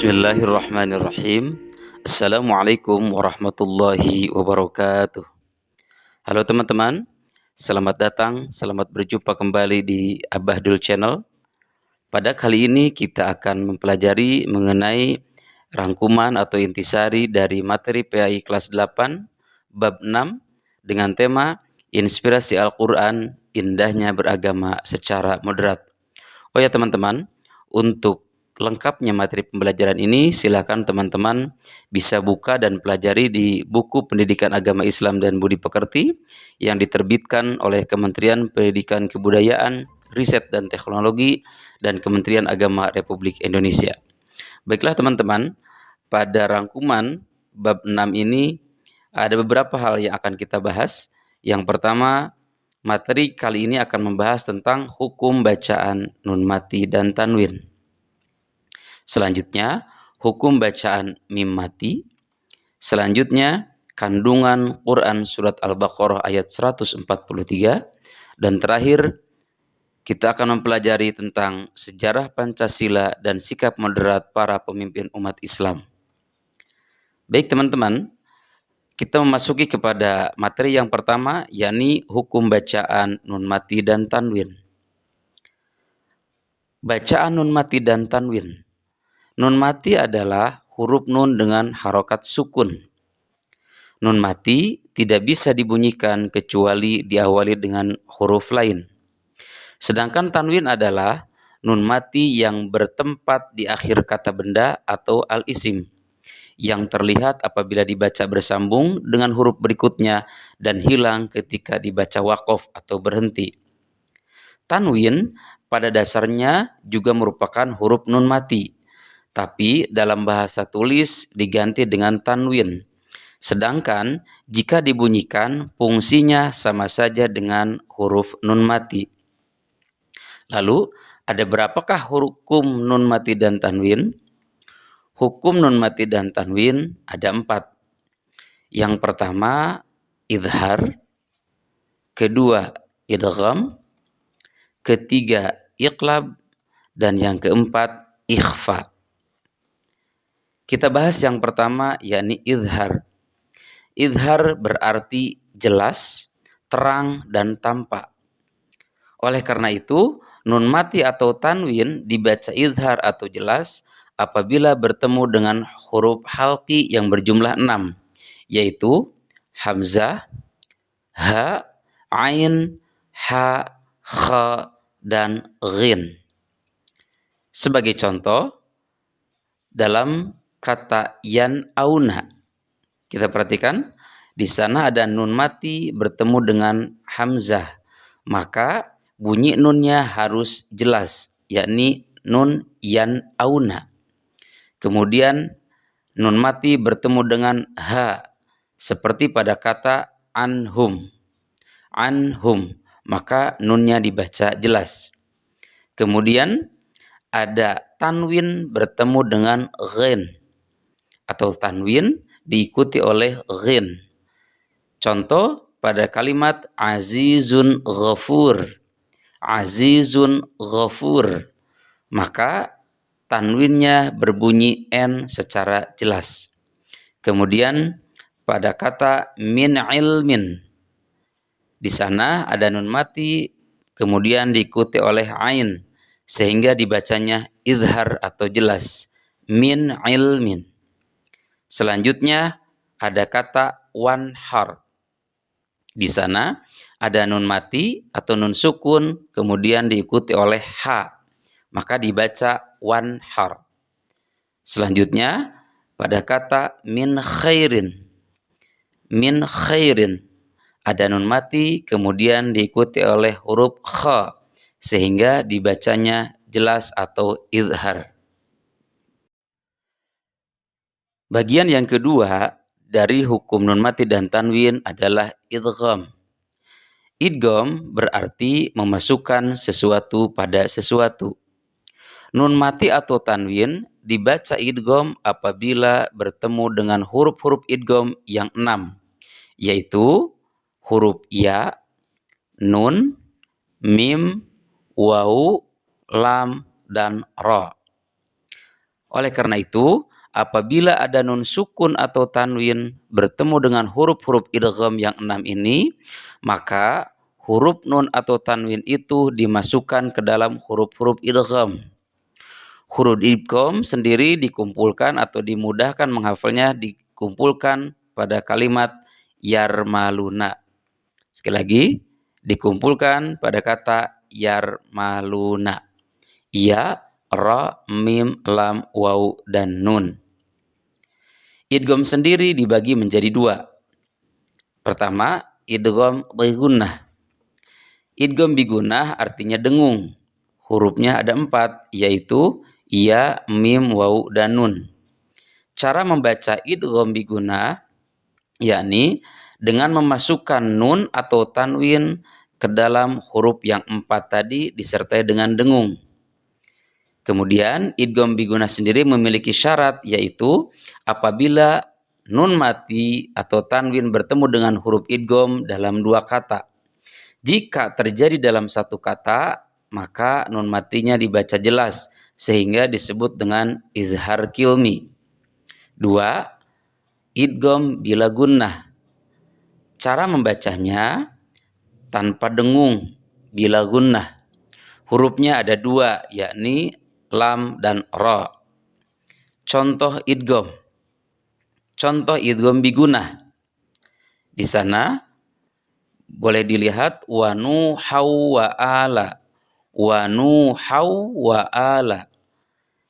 Bismillahirrahmanirrahim. Assalamualaikum warahmatullahi wabarakatuh. Halo teman-teman, selamat datang, selamat berjumpa kembali di Abahdul Channel. Pada kali ini kita akan mempelajari mengenai rangkuman atau intisari dari materi PAI kelas 8, bab 6 dengan tema Inspirasi Al-Quran, Indahnya Beragama Secara Moderat. Oh ya teman-teman, untuk lengkapnya materi pembelajaran ini, silakan teman-teman bisa buka dan pelajari di buku Pendidikan Agama Islam dan Budi Pekerti yang diterbitkan oleh Kementerian Pendidikan Kebudayaan, Riset dan Teknologi dan Kementerian Agama Republik Indonesia. Baiklah teman-teman, pada rangkuman bab 6 ini ada beberapa hal yang akan kita bahas. Yang pertama, materi kali ini akan membahas tentang hukum bacaan nun mati dan tanwin. Selanjutnya, hukum bacaan mim mati. Selanjutnya, kandungan Quran surat Al-Baqarah ayat 143. Dan terakhir, kita akan mempelajari tentang sejarah Pancasila dan sikap moderat para pemimpin umat Islam. Baik teman-teman, kita memasuki kepada materi yang pertama, yakni hukum bacaan nun mati dan tanwin. Bacaan nun mati dan tanwin. Nun mati adalah huruf nun dengan harokat sukun. Nun mati tidak bisa dibunyikan kecuali diawali dengan huruf lain. Sedangkan tanwin adalah nun mati yang bertempat di akhir kata benda atau al-isim, yang terlihat apabila dibaca bersambung dengan huruf berikutnya dan hilang ketika dibaca waqaf atau berhenti. Tanwin pada dasarnya juga merupakan huruf nun mati, tapi dalam bahasa tulis diganti dengan tanwin. Sedangkan jika dibunyikan, fungsinya sama saja dengan huruf nun mati. Lalu, ada berapakah hukum nun mati dan tanwin? Hukum nun mati dan tanwin ada 4. Yang pertama, idhar. Kedua, idgham. Ketiga, iqlab. Dan yang keempat, ikhfa. Kita bahas yang pertama, yakni idhar. Idhar berarti jelas, terang, dan tampak. Oleh karena itu, nun mati atau tanwin dibaca idhar atau jelas apabila bertemu dengan huruf halqi yang berjumlah 6, yaitu hamzah, ha, ain, ha, kha, dan ghin. Sebagai contoh, dalam kata yan'auna, kita perhatikan di sana ada nun mati bertemu dengan hamzah, maka bunyi nunnya harus jelas, yakni nun yan'auna. Kemudian nun mati bertemu dengan ha, seperti pada kata anhum, maka nunnya dibaca jelas. Kemudian ada tanwin bertemu dengan ghin, atau tanwin diikuti oleh ghin. Contoh pada kalimat azizun ghafur. Azizun ghafur. Maka tanwinnya berbunyi n secara jelas. Kemudian pada kata min ilmin. Di sana ada nun mati kemudian diikuti oleh ain sehingga dibacanya idhar atau jelas. Min ilmin. Selanjutnya ada kata wanhar. Di sana ada nun mati atau nun sukun kemudian diikuti oleh ha, maka dibaca wanhar. Selanjutnya pada kata min khairin. Min khairin ada nun mati kemudian diikuti oleh huruf kha sehingga dibacanya jelas atau idhar. Bagian yang kedua dari hukum nun mati dan tanwin adalah idgham. Idgham berarti memasukkan sesuatu pada sesuatu. Nun mati atau tanwin dibaca idgham apabila bertemu dengan huruf-huruf idgham yang 6, yaitu huruf ya, nun, mim, wawu, lam, dan ra. Oleh karena itu, apabila ada nun sukun atau tanwin bertemu dengan huruf-huruf idgham yang 6 ini, maka huruf nun atau tanwin itu dimasukkan ke dalam huruf-huruf idgham. Huruf idgham sendiri dikumpulkan atau dimudahkan menghafalnya dikumpulkan pada kalimat yarmaluna. Sekali lagi, dikumpulkan pada kata yarmaluna. Ya, ra, mim, lam, waw, dan nun. Idgham sendiri dibagi menjadi dua. Pertama, idgham bigunnah. Idgham bigunnah artinya dengung. Hurufnya ada 4, yaitu ya, mim, waw, dan nun. Cara membaca idgham bigunnah, yakni dengan memasukkan nun atau tanwin ke dalam huruf yang 4 tadi disertai dengan dengung. Kemudian idgham bigunnah sendiri memiliki syarat, yaitu apabila nun mati atau tanwin bertemu dengan huruf idgham dalam 2 kata. Jika terjadi dalam 1 kata, maka nun matinya dibaca jelas sehingga disebut dengan izhar kilmi. 2. Idgham bila gunnah. Cara membacanya tanpa dengung bila gunnah. Hurufnya ada 2, yakni lam dan ra. Contoh idgham. Contoh idgham bigunnah. Di sana boleh dilihat wa nuhau wa ala. Wa nuhau wa ala.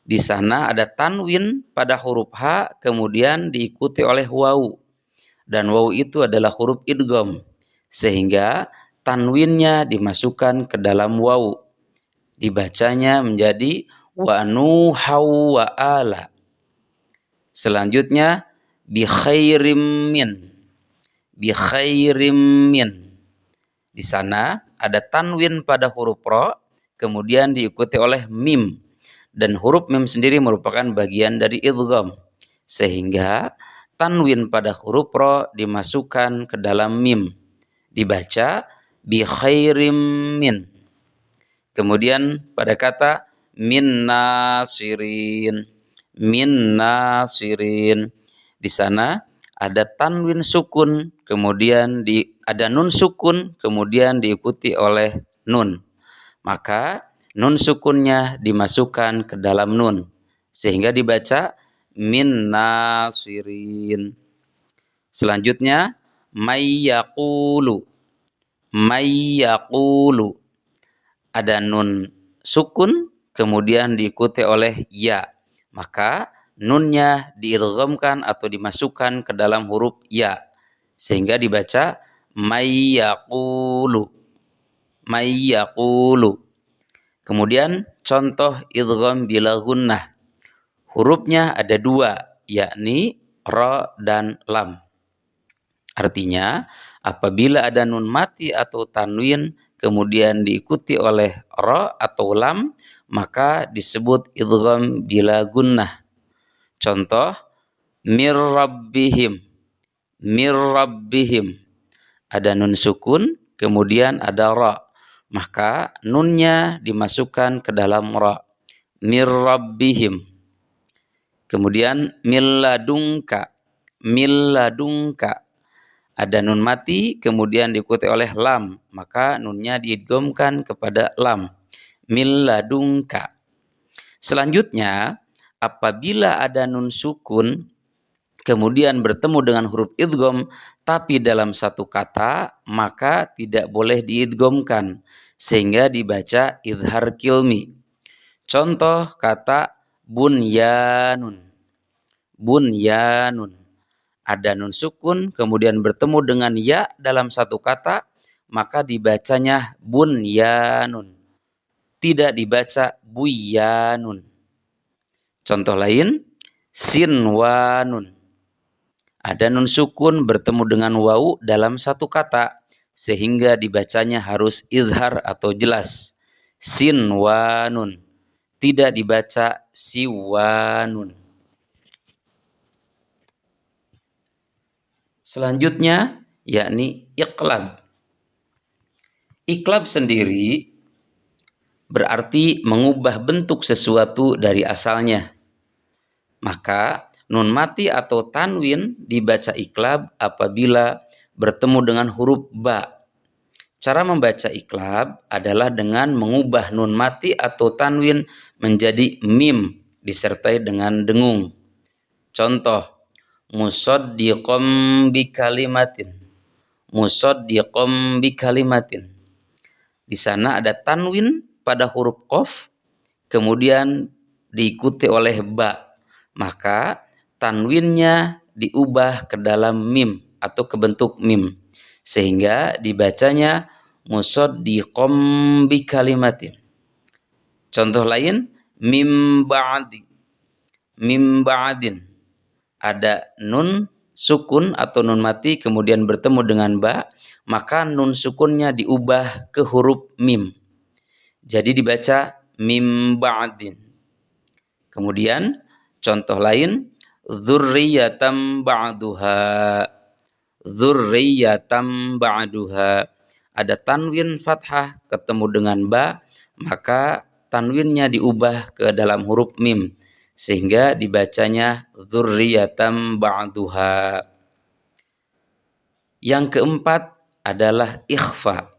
Di sana ada tanwin pada huruf H kemudian diikuti oleh waw. Dan waw itu adalah huruf idgham. Sehingga tanwinnya dimasukkan ke dalam waw. Dibacanya menjadi wa nuhau wa ala. Selanjutnya bi khairim min. Bi khairim min. Di sana ada tanwin pada huruf ra kemudian diikuti oleh mim. Dan huruf mim sendiri merupakan bagian dari idgham. Sehingga tanwin pada huruf ra dimasukkan ke dalam mim. Dibaca bi khairim min. Kemudian pada kata min nasirin. Min nasirin. Di sana ada tanwin sukun, kemudian ada nun sukun, kemudian diikuti oleh nun. Maka nun sukunnya dimasukkan ke dalam nun. Sehingga dibaca min nasirin. Selanjutnya, mayyaqulu. Mayyaqulu. Ada nun sukun, kemudian diikuti oleh ya. Maka nunnya diidghamkan atau dimasukkan ke dalam huruf ya. Sehingga dibaca mayyaqulu. Mayyaqulu. Kemudian contoh idgham bila gunnah. Hurufnya ada 2, yakni ra dan lam. Artinya, apabila ada nun mati atau tanwin kemudian diikuti oleh ra atau lam, maka disebut idgham bila gunnah. Contoh, mir rabbihim. Mir rabbihim. Ada nun sukun, kemudian ada ra. Maka nunnya dimasukkan ke dalam ra. Mir rabbihim. Kemudian milladungka. Milladungka. Ada nun mati, kemudian diikuti oleh lam. Maka nunnya diidghamkan kepada lam. Milladungka. Selanjutnya, apabila ada nun sukun, kemudian bertemu dengan huruf idgham, tapi dalam 1 kata, maka tidak boleh diidghamkan. Sehingga dibaca izhar kilmi. Contoh kata bunyanun. Bunyanun. Ada nun sukun, kemudian bertemu dengan ya dalam 1 kata, maka dibacanya bunyanun. Tidak dibaca buyanun. Contoh lain, sinwanun. Ada nun sukun bertemu dengan waw dalam 1 kata, sehingga dibacanya harus izhar atau jelas. Sinwanun. Tidak dibaca siwanun. Selanjutnya, yakni iqlab. Iqlab sendiri berarti mengubah bentuk sesuatu dari asalnya. Maka nun mati atau tanwin dibaca iklab apabila bertemu dengan huruf ba. Cara membaca iklab adalah dengan mengubah nun mati atau tanwin menjadi mim disertai dengan dengung. Contoh, musaddiqom bikalimatin. Musaddiqom bikalimatin. Di sana ada tanwin pada huruf qaf, kemudian diikuti oleh ba. Maka tanwinnya diubah ke dalam mim atau ke bentuk mim. Sehingga dibacanya musaddiqom bikalimatin. Contoh lain, mim ba'di. Mim ba'din. Ada nun sukun atau nun mati kemudian bertemu dengan ba, maka nun sukunnya diubah ke huruf mim. Jadi dibaca mim ba'din. Kemudian contoh lain, dzurriyyatam ba'duha. Dzurriyyatam ba'duha. Ada tanwin fathah ketemu dengan ba, maka tanwinnya diubah ke dalam huruf mim sehingga dibacanya dzurriyyatam ba'duha. Yang keempat adalah ikhfa.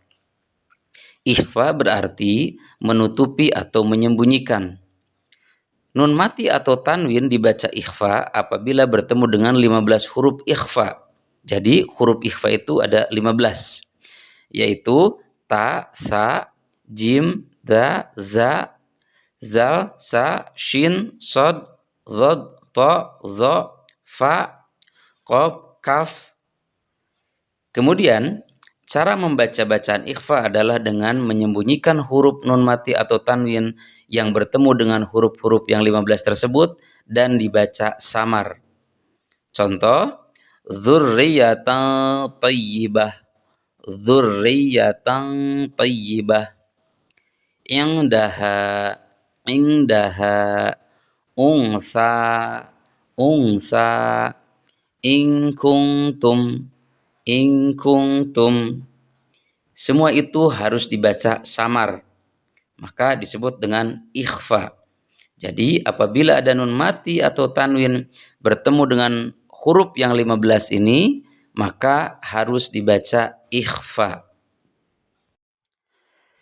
Ikhfa berarti menutupi atau menyembunyikan. Nun mati atau tanwin dibaca ikhfa apabila bertemu dengan 15 huruf ikhfa. Jadi huruf ikhfa itu ada 15, yaitu ta, sa, jim, da, za, zal, sa, shin, sod, dhad, ta, za, fa, qaf, kaf. Kemudian cara membaca bacaan ikhfa adalah dengan menyembunyikan huruf nun mati atau tanwin yang bertemu dengan huruf-huruf yang 15 tersebut dan dibaca samar. Contoh, dzurriyyatan thayyibah. Dzurriyyatan thayyibah. Indaha. Indaha. Unsa. Unsa. In kuntum. In kuntum. Semua itu harus dibaca samar. Maka disebut dengan ikhfa. Jadi apabila ada nun mati atau tanwin bertemu dengan huruf yang 15 ini, maka harus dibaca ikhfa.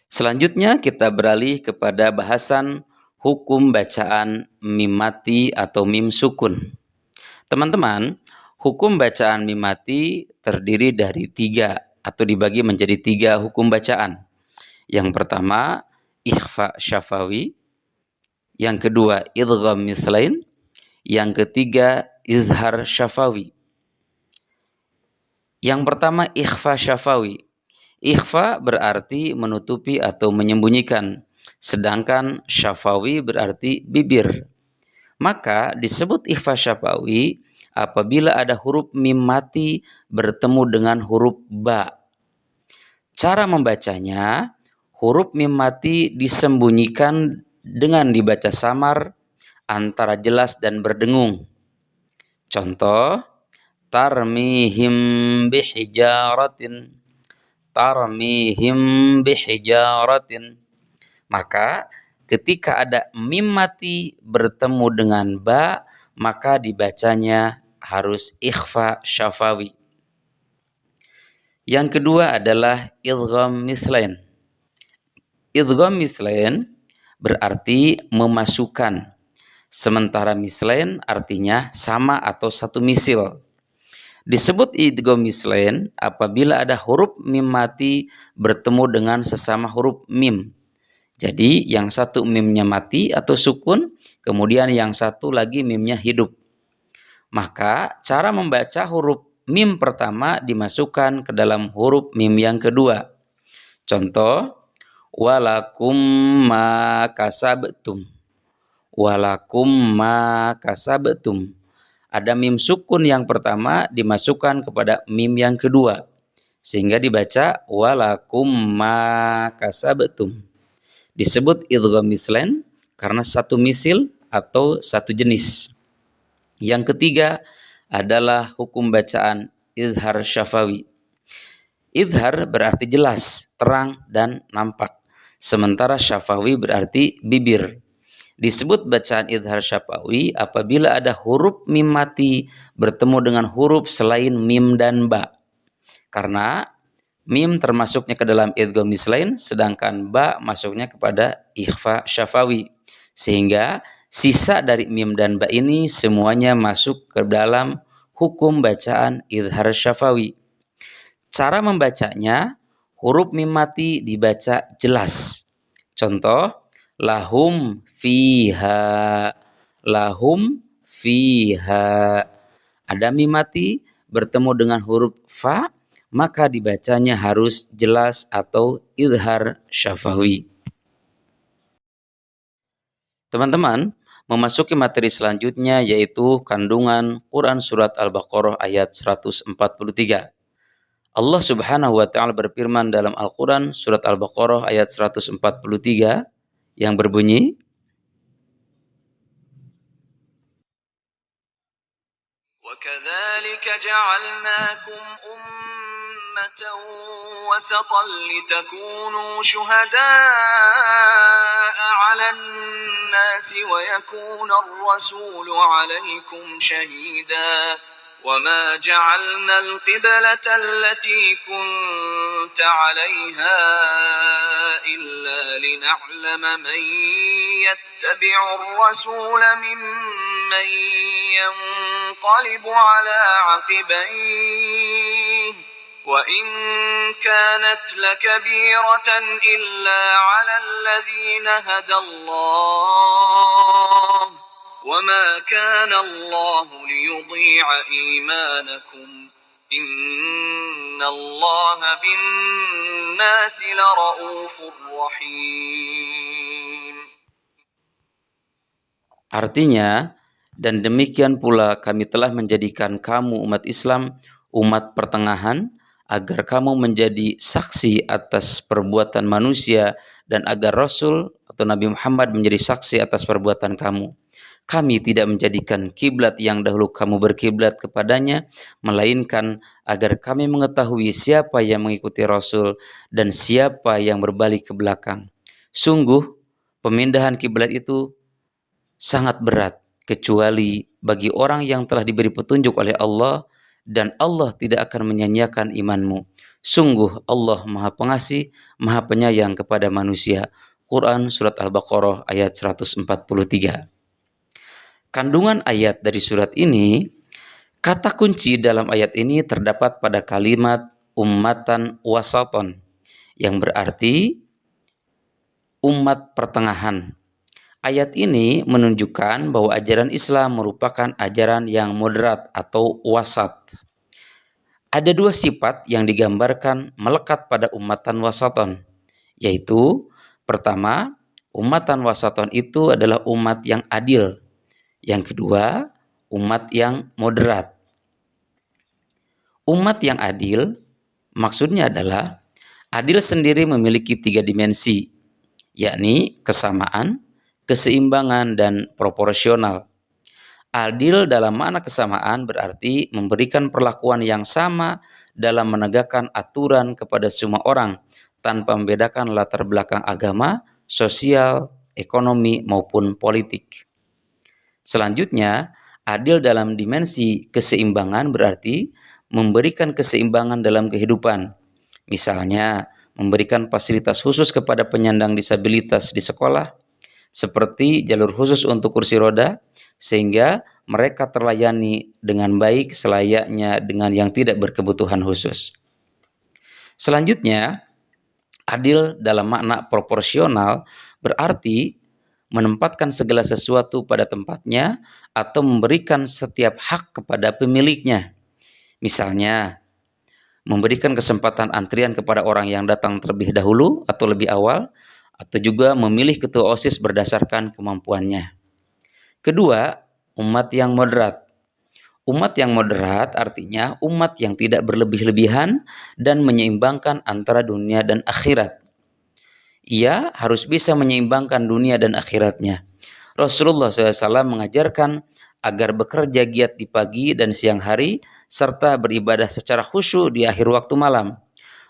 Selanjutnya kita beralih kepada bahasan hukum bacaan mim mati atau mim sukun. Teman-teman, hukum bacaan mim mati terdiri dari 3 atau dibagi menjadi 3 hukum bacaan. Yang pertama, ikhfa syafawi. Yang kedua, idgham mislain. Yang ketiga, izhar syafawi. Yang pertama, ikhfa syafawi. Ikhfa berarti menutupi atau menyembunyikan. Sedangkan syafawi berarti bibir. Maka disebut ikhfa syafawi apabila ada huruf mim mati bertemu dengan huruf ba. Cara membacanya, huruf mim mati disembunyikan dengan dibaca samar antara jelas dan berdengung. Contoh, tarmihim bihijaratin. Tarmihim bihijaratin. Maka ketika ada mim mati bertemu dengan ba, maka dibacanya harus ikhfa syafawi. Yang kedua adalah idgham mislain. Idgham mislain berarti memasukkan. Sementara mislain artinya sama atau satu misil. Disebut idgham mislain apabila ada huruf mim mati bertemu dengan sesama huruf mim. Jadi yang satu mimnya mati atau sukun, kemudian yang satu lagi mimnya hidup. Maka cara membaca huruf mim pertama dimasukkan ke dalam huruf mim yang kedua. Contoh, walakum ma kasabtum. Walakum ma kasabtum. Ada mim sukun yang pertama dimasukkan kepada mim yang kedua. Sehingga dibaca walakum ma kasabtum. Disebut idgham mislain karena satu misil atau satu jenis. Yang ketiga adalah hukum bacaan izhar syafawi. Izhar berarti jelas, terang, dan nampak. Sementara syafawi berarti bibir. Disebut bacaan idhar syafawi apabila ada huruf mim mati bertemu dengan huruf selain mim dan ba. Karena mim termasuknya ke dalam idgham mislain, sedangkan ba masuknya kepada ikhfa syafawi. Sehingga sisa dari mim dan ba ini semuanya masuk ke dalam hukum bacaan idhar syafawi. Cara membacanya, huruf mim mati dibaca jelas. Contoh, lahum fiha. Lahum fiha. Ada mim mati bertemu dengan huruf fa, maka dibacanya harus jelas atau idhar syafawi. Teman-teman, memasuki materi selanjutnya yaitu kandungan Quran Surat Al-Baqarah ayat 143. Allah Subhanahu wa Ta'ala berfirman dalam Al-Quran Surat Al-Baqarah ayat 143 yang berbunyi, وَكَذَلِكَ جَعَلْنَاكُمْ أُمَّةً وَسَطًا لِتَكُونُوا شُهَدَاءَ عَلَى النَّاسِ وَيَكُونَ الرَّسُولُ عَلَيْكُمْ شَهِيدًا وَمَا جَعَلْنَا الْقِبْلَةَ الَّتِي كُنْتَ عَلَيْهَا إِلَّا لِنَعْلَمَ مَنْ يَتَّبِعُ الرَّسُولَ مِمَّنْ يَنْقَلِبُ عَلَى عَقِبَيْهِ وَإِنْ كَانَتْ لَكَبِيرَةً إِلَّا عَلَى الَّذِينَ هَدَى اللَّهُ وَمَا كَانَ اللَّهُ لِيُضِيعَ إِيمَانَكُمْ إِنَّ اللَّهَ بِالنَّاسِ لَرَءُوفٌ رَحِيمٌ. artinya, dan demikian pula kami telah menjadikan kamu umat Islam, umat pertengahan, agar kamu menjadi saksi atas perbuatan manusia dan agar Rasul atau Nabi Muhammad menjadi saksi atas perbuatan kamu. Kami tidak menjadikan kiblat yang dahulu kamu berkiblat kepadanya, melainkan agar kami mengetahui siapa yang mengikuti Rasul dan siapa yang berbalik ke belakang. Sungguh, pemindahan kiblat itu sangat berat, kecuali bagi orang yang telah diberi petunjuk oleh Allah, dan Allah tidak akan menyanyiakan imanmu. Sungguh Allah Maha Pengasih, Maha Penyayang kepada manusia. Quran Surat Al-Baqarah ayat 143. Kandungan ayat dari surat ini, kata kunci dalam ayat ini terdapat pada kalimat ummatan wasaton, yang berarti umat pertengahan. Ayat ini menunjukkan bahwa ajaran Islam merupakan ajaran yang moderat atau wasat. Ada dua sifat yang digambarkan melekat pada ummatan wasaton, yaitu pertama, ummatan wasaton itu adalah umat yang adil. Yang kedua, umat yang moderat. Umat yang adil maksudnya adalah adil sendiri memiliki 3 dimensi, yakni kesamaan, keseimbangan, dan proporsional. Adil dalam makna kesamaan berarti memberikan perlakuan yang sama dalam menegakkan aturan kepada semua orang tanpa membedakan latar belakang agama, sosial, ekonomi, maupun politik. Selanjutnya, adil dalam dimensi keseimbangan berarti memberikan keseimbangan dalam kehidupan. Misalnya, memberikan fasilitas khusus kepada penyandang disabilitas di sekolah, seperti jalur khusus untuk kursi roda, sehingga mereka terlayani dengan baik selayaknya dengan yang tidak berkebutuhan khusus. Selanjutnya, adil dalam makna proporsional berarti menempatkan segala sesuatu pada tempatnya atau memberikan setiap hak kepada pemiliknya. Misalnya, memberikan kesempatan antrian kepada orang yang datang terlebih dahulu atau lebih awal, atau juga memilih ketua OSIS berdasarkan kemampuannya. Kedua, umat yang moderat. Umat yang moderat artinya umat yang tidak berlebih-lebihan dan menyeimbangkan antara dunia dan akhirat. Ia harus bisa menyeimbangkan dunia dan akhiratnya. Rasulullah SAW mengajarkan agar bekerja giat di pagi dan siang hari, serta beribadah secara khusyuk di akhir waktu malam.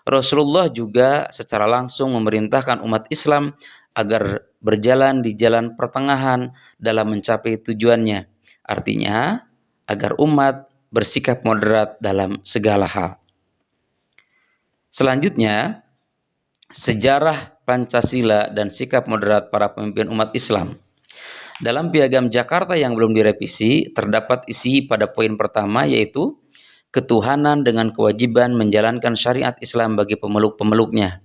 Rasulullah juga secara langsung memerintahkan umat Islam agar berjalan di jalan pertengahan dalam mencapai tujuannya. Artinya, agar umat bersikap moderat dalam segala hal. Selanjutnya, sejarah Pancasila dan sikap moderat para pemimpin umat Islam. Dalam Piagam Jakarta yang belum direvisi, terdapat isi pada poin pertama, yaitu ketuhanan dengan kewajiban menjalankan syariat Islam bagi pemeluk-pemeluknya.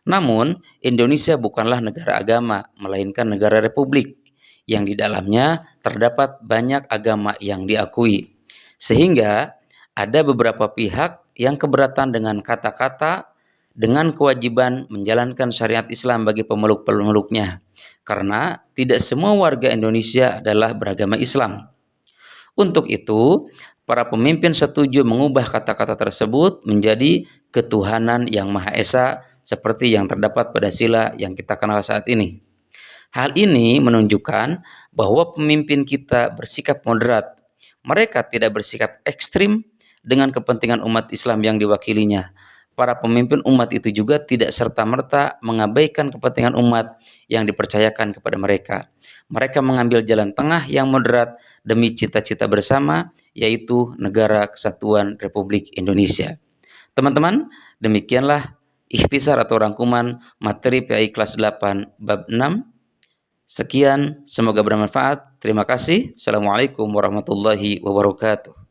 Namun, Indonesia bukanlah negara agama, melainkan negara republik, yang di dalamnya terdapat banyak agama yang diakui. Sehingga ada beberapa pihak yang keberatan dengan kata-kata dengan kewajiban menjalankan syariat Islam bagi pemeluk-pemeluknya, karena tidak semua warga Indonesia adalah beragama Islam. Untuk itu, para pemimpin setuju mengubah kata-kata tersebut menjadi ketuhanan yang Maha Esa seperti yang terdapat pada sila yang kita kenal saat ini. Hal ini menunjukkan bahwa pemimpin kita bersikap moderat. Mereka tidak bersikap ekstrim dengan kepentingan umat Islam yang diwakilinya. Para pemimpin umat itu juga tidak serta-merta mengabaikan kepentingan umat yang dipercayakan kepada mereka. Mereka mengambil jalan tengah yang moderat demi cita-cita bersama, yaitu Negara Kesatuan Republik Indonesia. Teman-teman, demikianlah ikhtisar atau rangkuman materi PAI kelas 8 bab 6. Sekian, semoga bermanfaat. Terima kasih. Assalamualaikum warahmatullahi wabarakatuh.